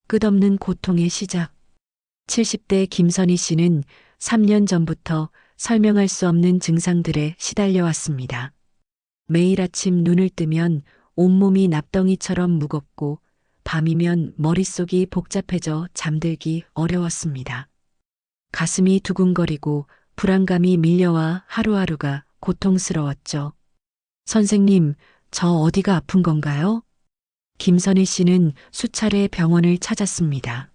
끝없는 고통의 시작. 70대 김선희 씨는 3년 전부터 설명할 수 없는 증상들에 시달려왔습니다. 매일 아침 눈을 뜨면 온몸이 납덩이처럼 무겁고 밤이면 머릿속이 복잡해져 잠들기 어려웠습니다. 가슴이 두근거리고 불안감이 밀려와 하루하루가 고통스러웠죠. 선생님, 저 어디가 아픈 건가요? 김선희 씨는 수차례 병원을 찾았습니다.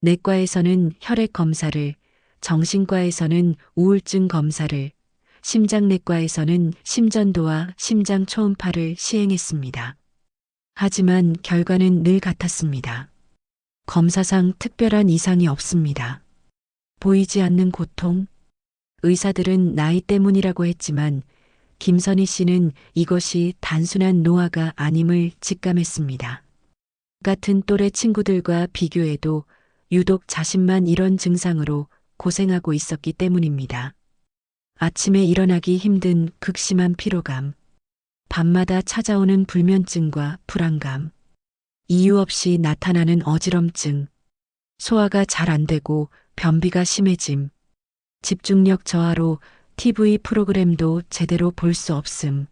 내과에서는 혈액 검사를, 정신과에서는 우울증 검사를, 심장내과에서는 심전도와 심장 초음파를 시행했습니다. 하지만 결과는 늘 같았습니다. 검사상 특별한 이상이 없습니다. 보이지 않는 고통? 의사들은 나이 때문이라고 했지만 김선희 씨는 이것이 단순한 노화가 아님을 직감했습니다. 같은 또래 친구들과 비교해도 유독 자신만 이런 증상으로 고생하고 있었기 때문입니다. 아침에 일어나기 힘든 극심한 피로감, 밤마다 찾아오는 불면증과 불안감, 이유 없이 나타나는 어지럼증, 소화가 잘 안 되고 변비가 심해짐, 집중력 저하로 TV 프로그램도 제대로 볼 수 없음.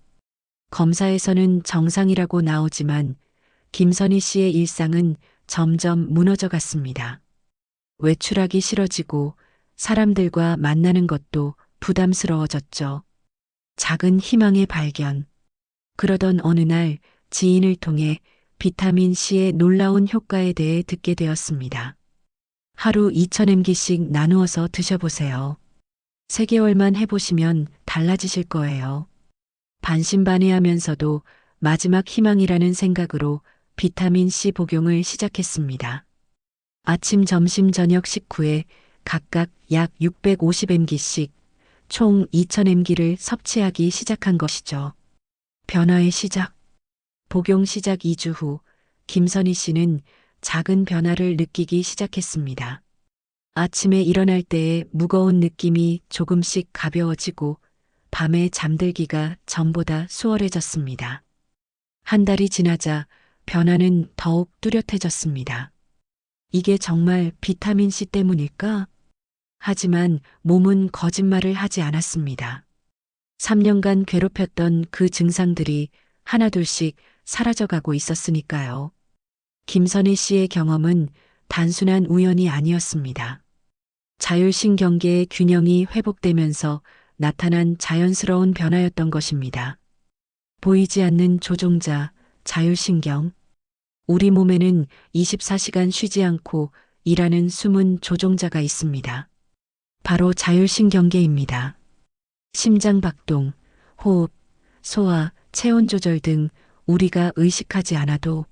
검사에서는 정상이라고 나오지만 김선희 씨의 일상은 점점 무너져 갔습니다. 외출하기 싫어지고 사람들과 만나는 것도 부담스러워졌죠. 작은 희망의 발견. 그러던 어느 날 지인을 통해 비타민 C의 놀라운 효과에 대해 듣게 되었습니다. 하루 2000mg씩 나누어서 드셔보세요. 3개월만 해보시면 달라지실 거예요. 반신반의하면서도 마지막 희망이라는 생각으로 비타민 C 복용을 시작했습니다. 아침, 점심, 저녁 식후에 각각 약 650mg씩 총 2000mg를 섭취하기 시작한 것이죠. 변화의 시작. 복용 시작 2주 후 김선희 씨는 작은 변화를 느끼기 시작했습니다. 아침에 일어날 때의 무거운 느낌이 조금씩 가벼워지고 밤에 잠들기가 전보다 수월해졌습니다. 한 달이 지나자 변화는 더욱 뚜렷해졌습니다. 이게 정말 비타민C 때문일까? 하지만 몸은 거짓말을 하지 않았습니다. 3년간 괴롭혔던 그 증상들이 하나둘씩 사라져가고 있었으니까요. 김선희 씨의 경험은 단순한 우연이 아니었습니다. 자율신경계의 균형이 회복되면서 나타난 자연스러운 변화였던 것입니다. 보이지 않는 조종자, 자율신경. 우리 몸에는 24시간 쉬지 않고 일하는 숨은 조종자가 있습니다. 바로 자율신경계입니다. 심장박동, 호흡, 소화, 체온 조절 등 우리가 의식하지 않아도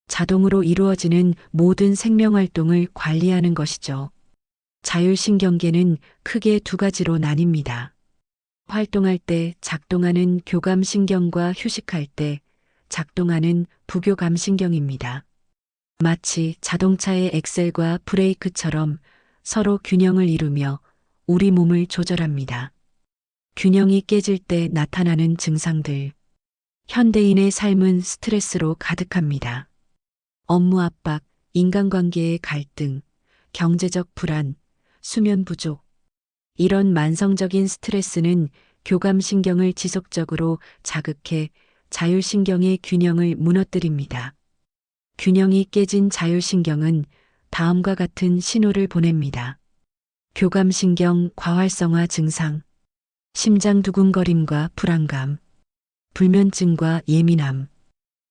자동으로 이루어지는 모든 생명활동을 관리하는 것이죠. 자율신경계는 크게 2가지로 나뉩니다. 활동할 때 작동하는 교감신경과 휴식할 때 작동하는 부교감신경입니다. 마치 자동차의 엑셀과 브레이크처럼 서로 균형을 이루며 우리 몸을 조절합니다. 균형이 깨질 때 나타나는 증상들. 현대인의 삶은 스트레스로 가득합니다. 업무 압박, 인간관계의 갈등, 경제적 불안, 수면 부족. 이런 만성적인 스트레스는 교감신경을 지속적으로 자극해 자율신경의 균형을 무너뜨립니다. 균형이 깨진 자율신경은 다음과 같은 신호를 보냅니다. 교감신경 과활성화 증상, 심장 두근거림과 불안감, 불면증과 예민함,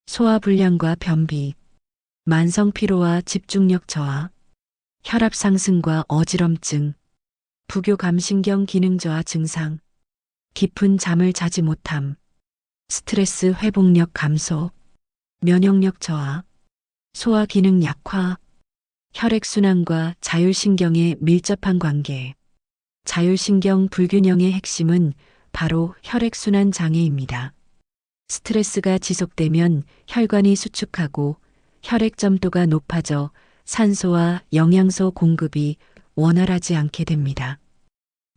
소화불량과 변비, 만성 피로와 집중력 저하, 혈압 상승과 어지럼증, 부교감신경 기능 저하 증상, 깊은 잠을 자지 못함, 스트레스 회복력 감소, 면역력 저하, 소화 기능 약화, 혈액순환과 자율신경의 밀접한 관계. 자율신경 불균형의 핵심은 바로 혈액순환 장애입니다. 스트레스가 지속되면 혈관이 수축하고 혈액 점도가 높아져 산소와 영양소 공급이 원활하지 않게 됩니다.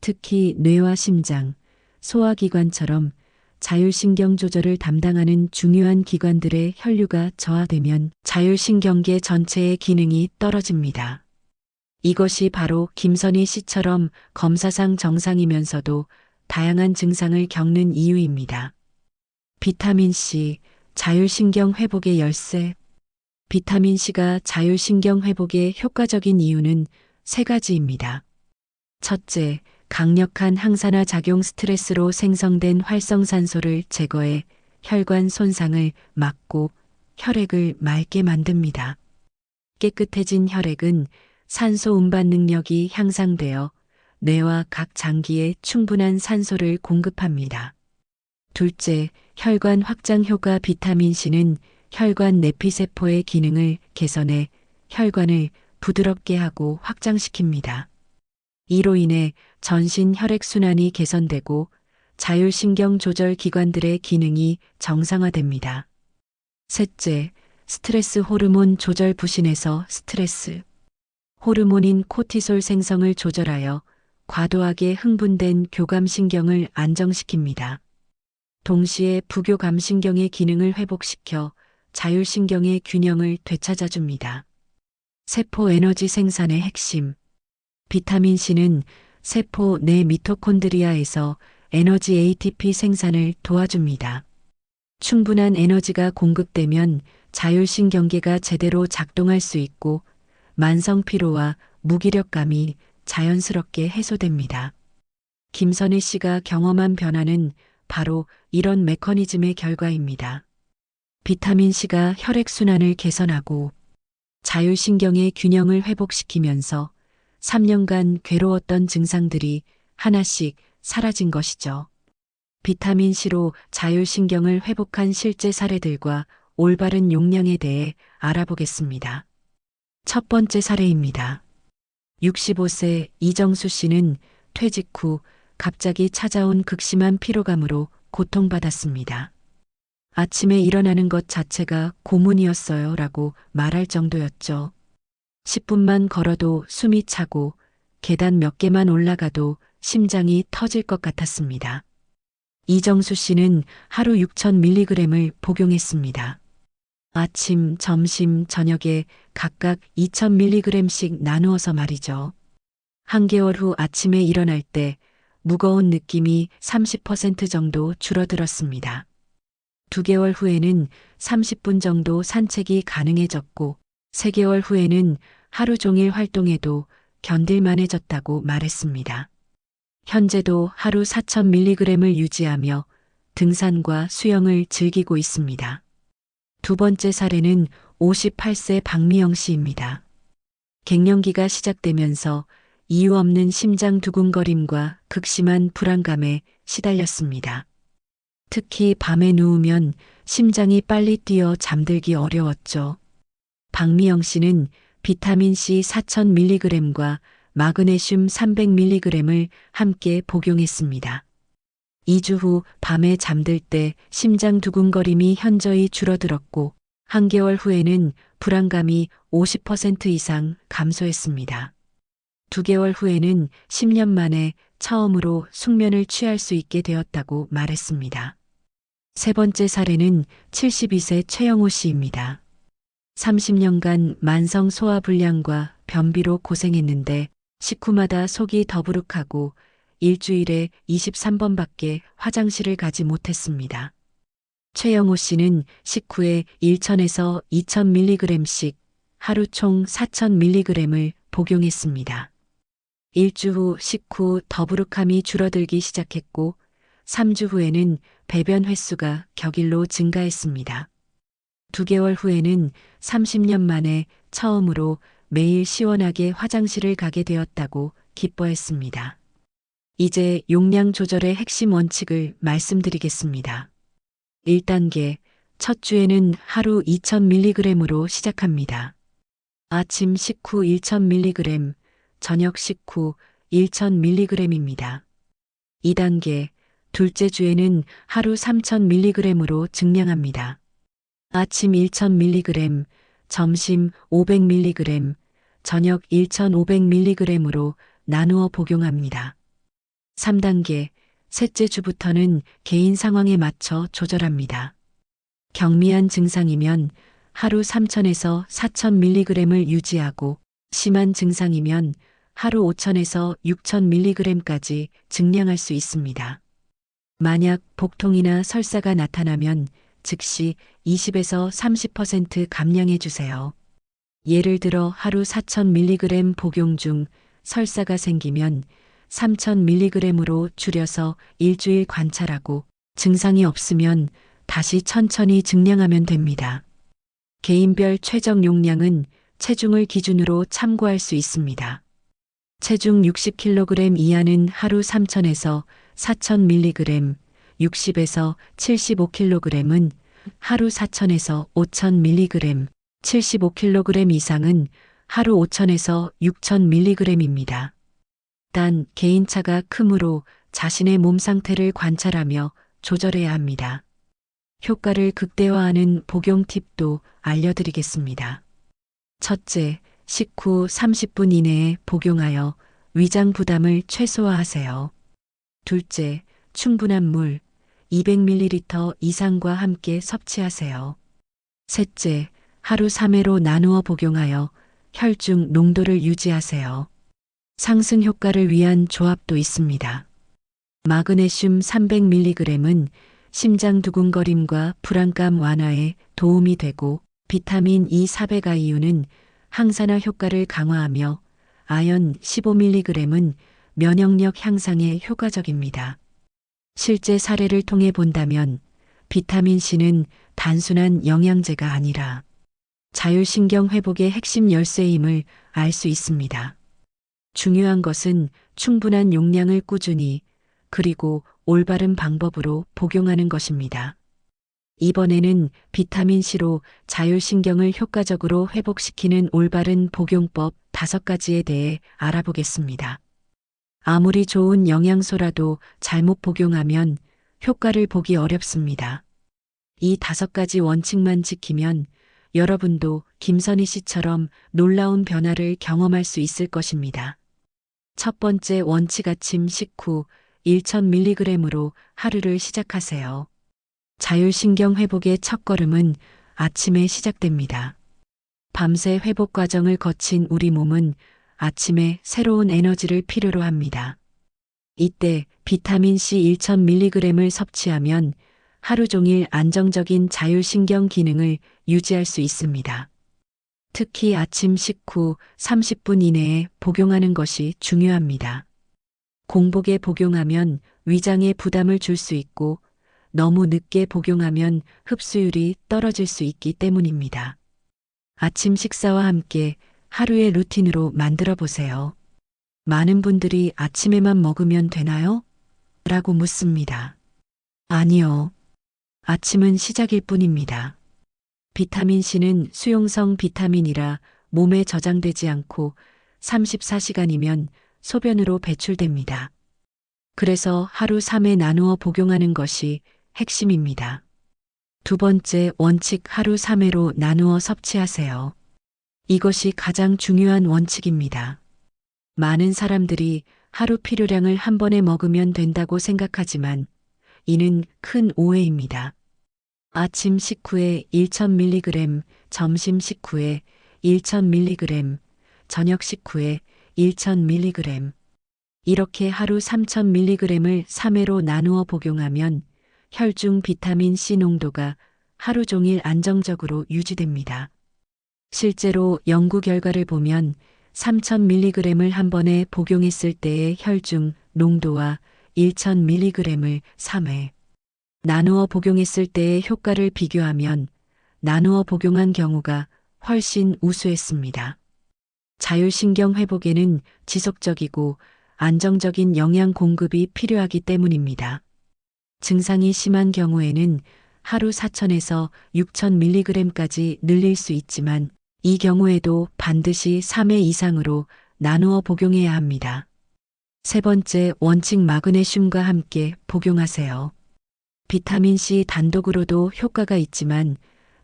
특히 뇌와 심장, 소화기관처럼 자율신경 조절을 담당하는 중요한 기관들의 혈류가 저하되면 자율신경계 전체의 기능이 떨어집니다. 이것이 바로 김선희 씨처럼 검사상 정상이면서도 다양한 증상을 겪는 이유입니다. 비타민 C, 자율신경 회복의 열쇠. 비타민 C가 자율신경 회복에 효과적인 이유는 세 가지입니다. 첫째, 강력한 항산화 작용 스트레스로 생성된 활성산소를 제거해 혈관 손상을 막고 혈액을 맑게 만듭니다. 깨끗해진 혈액은 산소 운반 능력이 향상되어 뇌와 각 장기에 충분한 산소를 공급합니다. 둘째, 혈관 확장 효과. 비타민 C는 혈관 내피세포의 기능을 개선해 혈관을 부드럽게 하고 확장시킵니다. 이로 인해 전신 혈액순환이 개선되고 자율신경 조절 기관들의 기능이 정상화됩니다. 셋째, 스트레스 호르몬 조절. 부신에서 스트레스 호르몬인 코티솔 생성을 조절하여 과도하게 흥분된 교감신경을 안정시킵니다. 동시에 부교감신경의 기능을 회복시켜 자율신경의 균형을 되찾아줍니다. 세포 에너지 생산의 핵심. 비타민 C는 세포 내 미토콘드리아에서 에너지 ATP 생산을 도와줍니다. 충분한 에너지가 공급되면 자율신경계가 제대로 작동할 수 있고 만성 피로와 무기력감이 자연스럽게 해소됩니다. 김선희 씨가 경험한 변화는 바로 이런 메커니즘의 결과입니다. 비타민 C가 혈액순환을 개선하고 자율신경의 균형을 회복시키면서 3년간 괴로웠던 증상들이 하나씩 사라진 것이죠. 비타민 C로 자율신경을 회복한 실제 사례들과 올바른 용량에 대해 알아보겠습니다. 첫 번째 사례입니다. 65세 이정수 씨는 퇴직 후 갑자기 찾아온 극심한 피로감으로 고통받았습니다. 아침에 일어나는 것 자체가 고문이었어요 라고 말할 정도였죠. 10분만 걸어도 숨이 차고 계단 몇 개만 올라가도 심장이 터질 것 같았습니다. 이정수 씨는 하루 6,000mg을 복용했습니다. 아침, 점심, 저녁에 각각 2,000mg씩 나누어서 말이죠. 한 개월 후 아침에 일어날 때 무거운 느낌이 30% 정도 줄어들었습니다. 2개월 후에는 30분 정도 산책이 가능해졌고 3개월 후에는 하루 종일 활동해도 견딜만해졌다고 말했습니다. 현재도 하루 4,000mg을 유지하며 등산과 수영을 즐기고 있습니다. 두 번째 사례는 58세 박미영 씨입니다. 갱년기가 시작되면서 이유 없는 심장 두근거림과 극심한 불안감에 시달렸습니다. 특히 밤에 누우면 심장이 빨리 뛰어 잠들기 어려웠죠. 박미영 씨는 비타민C 4,000mg과 마그네슘 300mg을 함께 복용했습니다. 2주 후 밤에 잠들 때 심장 두근거림이 현저히 줄어들었고 1개월 후에는 불안감이 50% 이상 감소했습니다. 2개월 후에는 10년 만에 처음으로 숙면을 취할 수 있게 되었다고 말했습니다. 세 번째 사례는 72세 최영호 씨입니다. 30년간 만성 소화불량과 변비로 고생했는데 식후마다 속이 더부룩하고 일주일에 23번밖에 화장실을 가지 못했습니다. 최영호 씨는 식후에 1,000에서 2,000mg씩 하루 총 4,000mg을 복용했습니다. 일주 후 식후 더부룩함이 줄어들기 시작했고 3주 후에는 배변 횟수가 격일로 증가했습니다. 2개월 후에는 30년 만에 처음으로 매일 시원하게 화장실을 가게 되었다고 기뻐했습니다. 이제 용량 조절의 핵심 원칙을 말씀드리겠습니다. 1단계, 첫 주에는 하루 2,000mg으로 시작합니다. 아침 식후 1,000mg, 저녁 식후 1,000mg입니다. 2단계, 둘째 주에는 하루 3,000mg으로 증량합니다. 아침 1,000mg, 점심 500mg, 저녁 1,500mg으로 나누어 복용합니다. 3단계, 셋째 주부터는 개인 상황에 맞춰 조절합니다. 경미한 증상이면 하루 3,000에서 4,000mg을 유지하고 심한 증상이면 하루 5,000에서 6,000mg까지 증량할 수 있습니다. 만약 복통이나 설사가 나타나면 즉시 20에서 30% 감량해 주세요. 예를 들어 하루 4,000mg 복용 중 설사가 생기면 3,000mg으로 줄여서 일주일 관찰하고 증상이 없으면 다시 천천히 증량하면 됩니다. 개인별 최적 용량은 체중을 기준으로 참고할 수 있습니다. 체중 60kg 이하는 하루 3,000에서 4,000mg, 60에서 75kg은 하루 4,000에서 5,000mg, 75kg 이상은 하루 5,000에서 6,000mg입니다. 단 개인차가 크므로 자신의 몸 상태를 관찰하며 조절해야 합니다. 효과를 극대화하는 복용 팁도 알려드리겠습니다. 첫째, 식후 30분 이내에 복용하여 위장 부담을 최소화하세요. 둘째, 충분한 물 200ml 이상과 함께 섭취하세요. 셋째, 하루 3회로 나누어 복용하여 혈중 농도를 유지하세요. 상승 효과를 위한 조합도 있습니다. 마그네슘 300mg은 심장 두근거림과 불안감 완화에 도움이 되고 비타민 E 400IU는 항산화 효과를 강화하며 아연 15mg은 면역력 향상에 효과적입니다. 실제 사례를 통해 본다면 비타민 C는 단순한 영양제가 아니라 자율신경 회복의 핵심 열쇠임을 알 수 있습니다. 중요한 것은 충분한 용량을 꾸준히 그리고 올바른 방법으로 복용하는 것입니다. 이번에는 비타민C로 자율신경을 효과적으로 회복시키는 올바른 복용법 5가지에 대해 알아보겠습니다. 아무리 좋은 영양소라도 잘못 복용하면 효과를 보기 어렵습니다. 이 5가지 원칙만 지키면 여러분도 김선희 씨처럼 놀라운 변화를 경험할 수 있을 것입니다. 첫 번째 원칙 아침 식후 1,000mg으로 하루를 시작하세요. 자율신경 회복의 첫걸음은 아침에 시작됩니다. 밤새 회복 과정을 거친 우리 몸은 아침에 새로운 에너지를 필요로 합니다. 이때 비타민C 1,000mg을 섭취하면 하루 종일 안정적인 자율신경 기능을 유지할 수 있습니다. 특히 아침 식후 30분 이내에 복용하는 것이 중요합니다. 공복에 복용하면 위장에 부담을 줄 수 있고 너무 늦게 복용하면 흡수율이 떨어질 수 있기 때문입니다. 아침 식사와 함께 하루의 루틴으로 만들어 보세요. 많은 분들이 아침에만 먹으면 되나요? 라고 묻습니다. 아니요. 아침은 시작일 뿐입니다. 비타민C는 수용성 비타민이라 몸에 저장되지 않고 34시간이면 소변으로 배출됩니다. 그래서 하루 3회 나누어 복용하는 것이 핵심입니다. 두 번째 원칙 하루 3회로 나누어 섭취하세요. 이것이 가장 중요한 원칙입니다. 많은 사람들이 하루 필요량을 한 번에 먹으면 된다고 생각하지만 이는 큰 오해입니다. 아침 식후에 1,000mg, 점심 식후에 1,000mg, 저녁 식후에 1,000mg, 이렇게 하루 3,000mg을 3회로 나누어 복용하면 혈중 비타민 C 농도가 하루 종일 안정적으로 유지됩니다. 실제로 연구 결과를 보면 3,000mg을 한 번에 복용했을 때의 혈중 농도와 1,000mg을 3회 나누어 복용했을 때의 효과를 비교하면 나누어 복용한 경우가 훨씬 우수했습니다. 자율신경 회복에는 지속적이고 안정적인 영양 공급이 필요하기 때문입니다. 증상이 심한 경우에는 하루 4,000에서 6,000mg까지 늘릴 수 있지만 이 경우에도 반드시 3회 이상으로 나누어 복용해야 합니다. 세 번째 원칙 마그네슘과 함께 복용하세요. 비타민C 단독으로도 효과가 있지만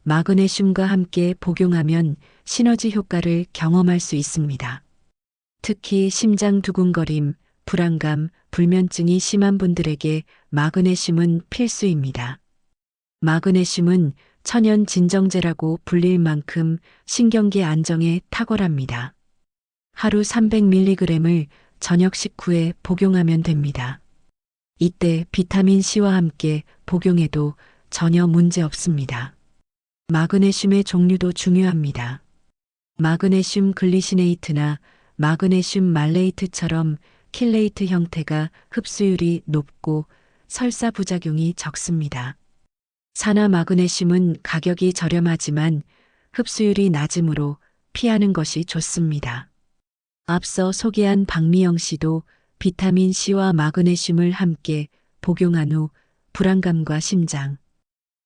마그네슘과 함께 복용하면 시너지 효과를 경험할 수 있습니다. 특히 심장 두근거림, 불안감, 불면증이 심한 분들에게 마그네슘은 필수입니다. 마그네슘은 천연 진정제라고 불릴 만큼 신경계 안정에 탁월합니다. 하루 300mg을 저녁 식후에 복용하면 됩니다. 이때 비타민 C와 함께 복용해도 전혀 문제 없습니다. 마그네슘의 종류도 중요합니다. 마그네슘 글리시네이트나 마그네슘 말레이트처럼 킬레이트 형태가 흡수율이 높고 설사 부작용이 적습니다. 산화 마그네슘은 가격이 저렴하지만 흡수율이 낮으므로 피하는 것이 좋습니다. 앞서 소개한 박미영 씨도 비타민 C와 마그네슘을 함께 복용한 후 불안감과 심장,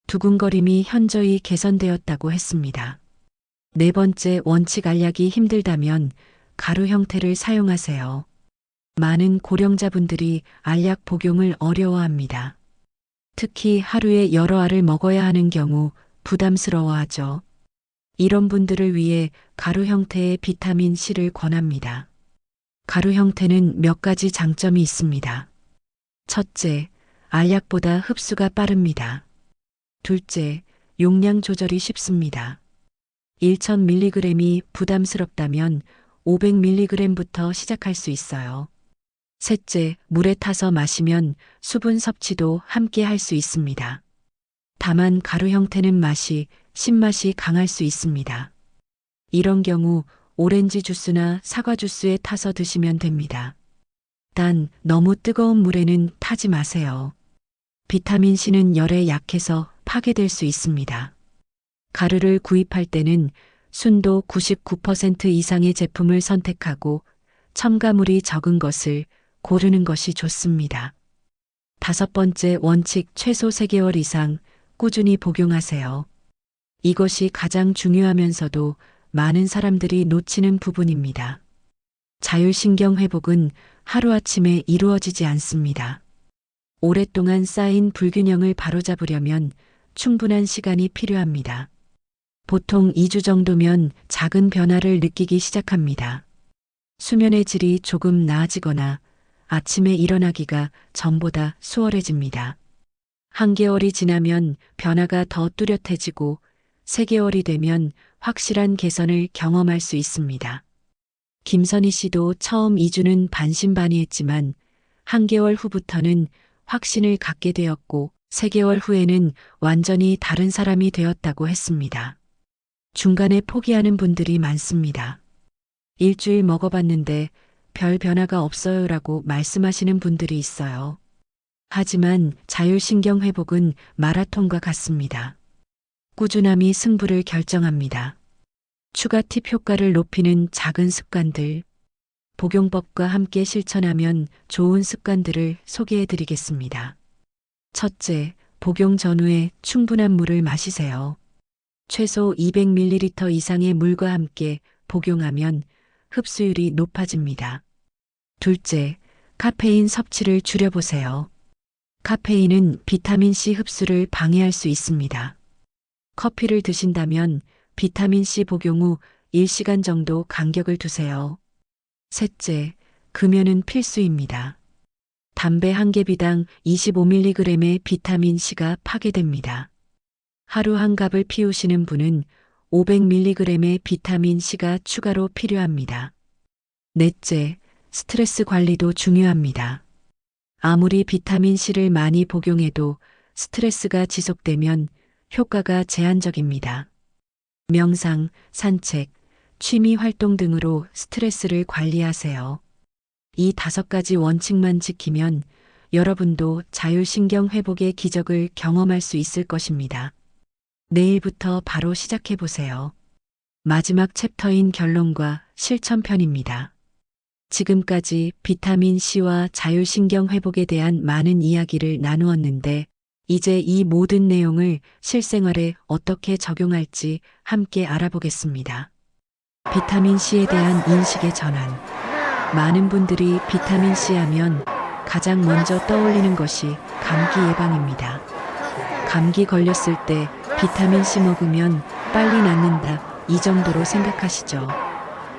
두근거림이 현저히 개선되었다고 했습니다. 네 번째 원칙 알약이 힘들다면 가루 형태를 사용하세요. 많은 고령자분들이 알약 복용을 어려워합니다. 특히 하루에 여러 알을 먹어야 하는 경우 부담스러워하죠. 이런 분들을 위해 가루 형태의 비타민 C를 권합니다. 가루 형태는 몇 가지 장점이 있습니다. 첫째, 알약보다 흡수가 빠릅니다. 둘째, 용량 조절이 쉽습니다. 1000mg이 부담스럽다면 500mg부터 시작할 수 있어요. 셋째, 물에 타서 마시면 수분 섭취도 함께 할 수 있습니다. 다만 가루 형태는 맛이, 신맛이 강할 수 있습니다. 이런 경우 오렌지 주스나 사과 주스에 타서 드시면 됩니다. 단 너무 뜨거운 물에는 타지 마세요. 비타민 C는 열에 약해서 파괴될 수 있습니다. 가루를 구입할 때는 순도 99% 이상의 제품을 선택하고 첨가물이 적은 것을 고르는 것이 좋습니다. 다섯 번째 원칙 최소 3개월 이상 꾸준히 복용하세요. 이것이 가장 중요하면서도 많은 사람들이 놓치는 부분입니다. 자율신경 회복은 하루아침에 이루어지지 않습니다. 오랫동안 쌓인 불균형을 바로잡으려면 충분한 시간이 필요합니다. 보통 2주 정도면 작은 변화를 느끼기 시작합니다. 수면의 질이 조금 나아지거나 아침에 일어나기가 전보다 수월해집니다. 1개월이 지나면 변화가 더 뚜렷해지고 3개월이 되면 확실한 개선을 경험할 수 있습니다. 김선희 씨도 처음 2주는 반신반의했지만 1개월 후부터는 확신을 갖게 되었고 3개월 후에는 완전히 다른 사람이 되었다고 했습니다. 중간에 포기하는 분들이 많습니다. 일주일 먹어봤는데 별 변화가 없어요라고 말씀하시는 분들이 있어요. 하지만 자율신경 회복은 마라톤과 같습니다. 꾸준함이 승부를 결정합니다. 추가 팁 효과를 높이는 작은 습관들, 복용법과 함께 실천하면 좋은 습관들을 소개해 드리겠습니다. 첫째, 복용 전후에 충분한 물을 마시세요. 최소 200ml 이상의 물과 함께 복용하면 흡수율이 높아집니다. 둘째, 카페인 섭취를 줄여보세요. 카페인은 비타민 C 흡수를 방해할 수 있습니다. 커피를 드신다면 비타민 C 복용 후 1시간 정도 간격을 두세요. 셋째, 금연은 필수입니다. 담배 한 개비당 25mg의 비타민 C가 파괴됩니다. 하루 한 갑을 피우시는 분은 500mg의 비타민 C가 추가로 필요합니다. 넷째, 스트레스 관리도 중요합니다. 아무리 비타민 C를 많이 복용해도 스트레스가 지속되면 효과가 제한적입니다. 명상, 산책, 취미 활동 등으로 스트레스를 관리하세요. 이 5가지 원칙만 지키면 여러분도 자율신경 회복의 기적을 경험할 수 있을 것입니다. 내일부터 바로 시작해 보세요. 마지막 챕터인 결론과 실천편입니다. 지금까지 비타민 C와 자율신경 회복에 대한 많은 이야기를 나누었는데 이제 이 모든 내용을 실생활에 어떻게 적용할지 함께 알아보겠습니다. 비타민 C에 대한 인식의 전환. 많은 분들이 비타민 C 하면 가장 먼저 떠올리는 것이 감기 예방입니다. 감기 걸렸을 때 비타민 C 먹으면 빨리 낫는다 이 정도로 생각하시죠.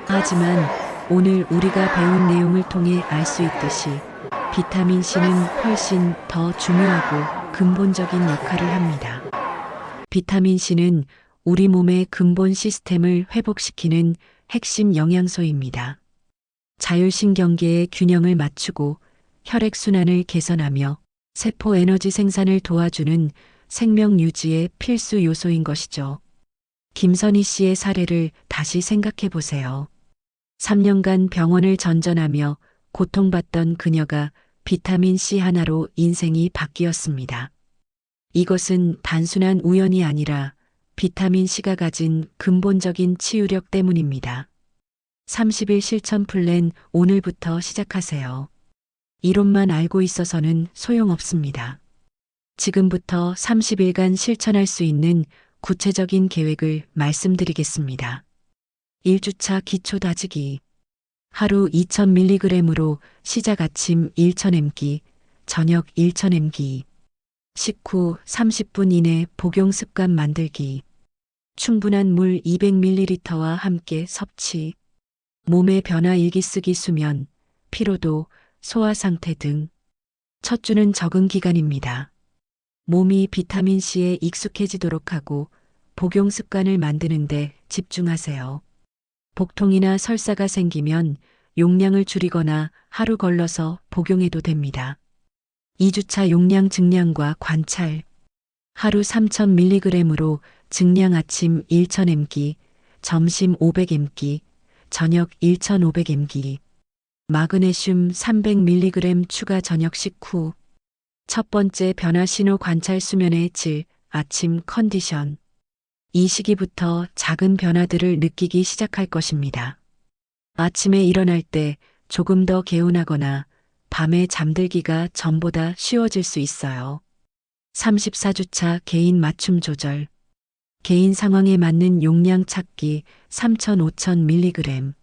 하지만 오늘 우리가 배운 내용을 통해 알 수 있듯이 비타민 C는 훨씬 더 중요하고 근본적인 역할을 합니다. 비타민 C는 우리 몸의 근본 시스템을 회복시키는 핵심 영양소입니다. 자율신경계의 균형을 맞추고 혈액순환을 개선하며 세포 에너지 생산을 도와주는 생명 유지의 필수 요소인 것이죠. 김선희 씨의 사례를 다시 생각해 보세요. 3년간 병원을 전전하며 고통받던 그녀가 비타민 C 하나로 인생이 바뀌었습니다. 이것은 단순한 우연이 아니라 비타민 C가 가진 근본적인 치유력 때문입니다. 30일 실천 플랜 오늘부터 시작하세요. 이론만 알고 있어서는 소용없습니다. 지금부터 30일간 실천할 수 있는 구체적인 계획을 말씀드리겠습니다. 1주차 기초 다지기. 하루 2000mg으로 시작 아침 1000mg, 저녁 1000mg. 식후 30분 이내 복용 습관 만들기. 충분한 물 200ml와 함께 섭취. 몸의 변화 일기 쓰기 수면, 피로도, 소화 상태 등. 첫 주는 적응 기간입니다. 몸이 비타민 C에 익숙해지도록 하고 복용 습관을 만드는데 집중하세요. 복통이나 설사가 생기면 용량을 줄이거나 하루 걸러서 복용해도 됩니다. 2주차 용량 증량과 관찰. 하루 3000mg으로 증량 아침 1000mg, 점심 500mg, 저녁 1500mg. 마그네슘 300mg 추가 저녁 식후. 첫 번째 변화 신호 관찰 수면의 질, 아침 컨디션. 이 시기부터 작은 변화들을 느끼기 시작할 것입니다. 아침에 일어날 때 조금 더 개운하거나 밤에 잠들기가 전보다 쉬워질 수 있어요. 34주차 개인 맞춤 조절. 개인 상황에 맞는 용량 찾기 3000-5000mg.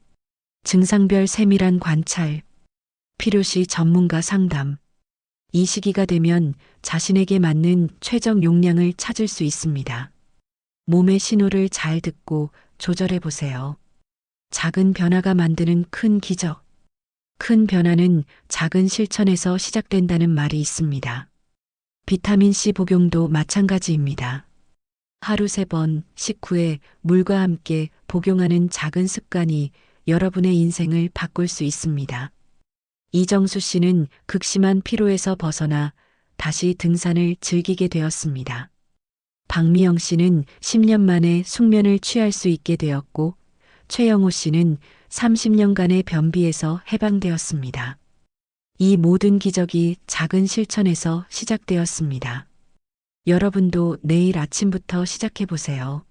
증상별 세밀한 관찰. 필요시 전문가 상담. 이 시기가 되면 자신에게 맞는 최적 용량을 찾을 수 있습니다. 몸의 신호를 잘 듣고 조절해 보세요. 작은 변화가 만드는 큰 기적. 큰 변화는 작은 실천에서 시작된다는 말이 있습니다. 비타민 C 복용도 마찬가지입니다. 하루 3번 식후에 물과 함께 복용하는 작은 습관이 여러분의 인생을 바꿀 수 있습니다. 이정수 씨는 극심한 피로에서 벗어나 다시 등산을 즐기게 되었습니다. 박미영 씨는 10년 만에 숙면을 취할 수 있게 되었고, 최영호 씨는 30년간의 변비에서 해방되었습니다. 이 모든 기적이 작은 실천에서 시작되었습니다. 여러분도 내일 아침부터 시작해 보세요.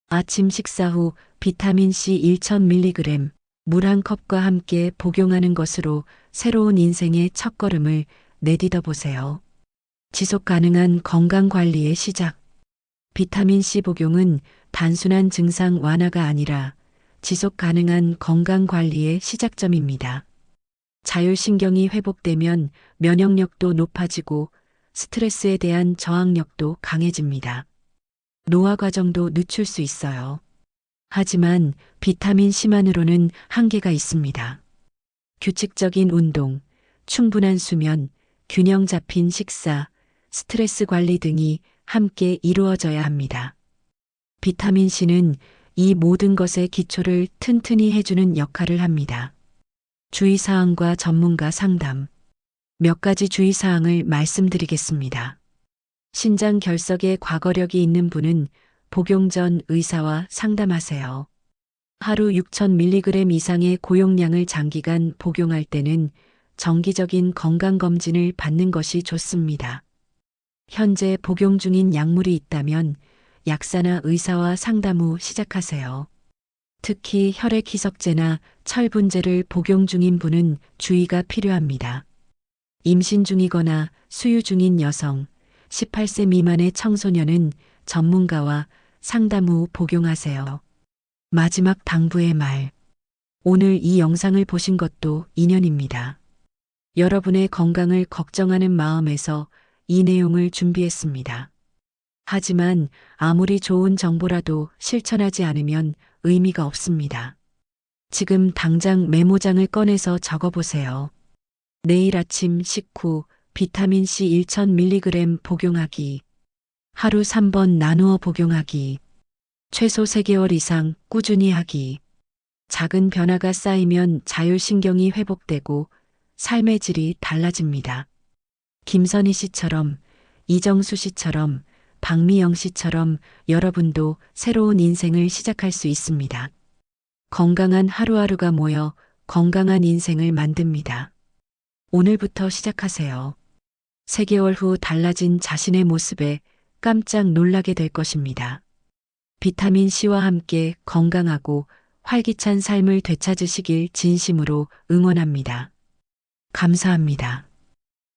아침 식사 후 비타민 C 1000mg, 물 한 컵과 함께 복용하는 것으로 새로운 인생의 첫걸음을 내딛어 보세요. 지속 가능한 건강 관리의 시작. 비타민 C 복용은 단순한 증상 완화가 아니라 지속 가능한 건강 관리의 시작점입니다. 자율신경이 회복되면 면역력도 높아지고 스트레스에 대한 저항력도 강해집니다. 노화 과정도 늦출 수 있어요. 하지만 비타민 C만으로는 한계가 있습니다. 규칙적인 운동, 충분한 수면, 균형 잡힌 식사, 스트레스 관리 등이 함께 이루어져야 합니다. 비타민 C는 이 모든 것의 기초를 튼튼히 해주는 역할을 합니다. 주의사항과 전문가 상담. 몇 가지 주의사항을 말씀드리겠습니다. 신장 결석에 과거력이 있는 분은 복용 전 의사와 상담하세요. 하루 6000mg 이상의 고용량을 장기간 복용할 때는 정기적인 건강검진을 받는 것이 좋습니다. 현재 복용 중인 약물이 있다면 약사나 의사와 상담 후 시작하세요. 특히 혈액 희석제나 철분제를 복용 중인 분은 주의가 필요합니다. 임신 중이거나 수유 중인 여성, 18세 미만의 청소년은 전문가와 상담 후 복용하세요. 마지막 당부의 말. 오늘 이 영상을 보신 것도 인연입니다. 여러분의 건강을 걱정하는 마음에서 이 내용을 준비했습니다. 하지만 아무리 좋은 정보라도 실천하지 않으면 의미가 없습니다. 지금 당장 메모장을 꺼내서 적어보세요. 내일 아침 식후 비타민 C 1000mg 복용하기. 하루 3번 나누어 복용하기. 최소 3개월 이상 꾸준히 하기. 작은 변화가 쌓이면 자율신경이 회복되고 삶의 질이 달라집니다. 김선희 씨처럼, 이정수 씨처럼, 박미영 씨처럼 여러분도 새로운 인생을 시작할 수 있습니다. 건강한 하루하루가 모여 건강한 인생을 만듭니다. 오늘부터 시작하세요. 3개월 후 달라진 자신의 모습에 깜짝 놀라게 될 것입니다. 비타민 C와 함께 건강하고 활기찬 삶을 되찾으시길 진심으로 응원합니다. 감사합니다.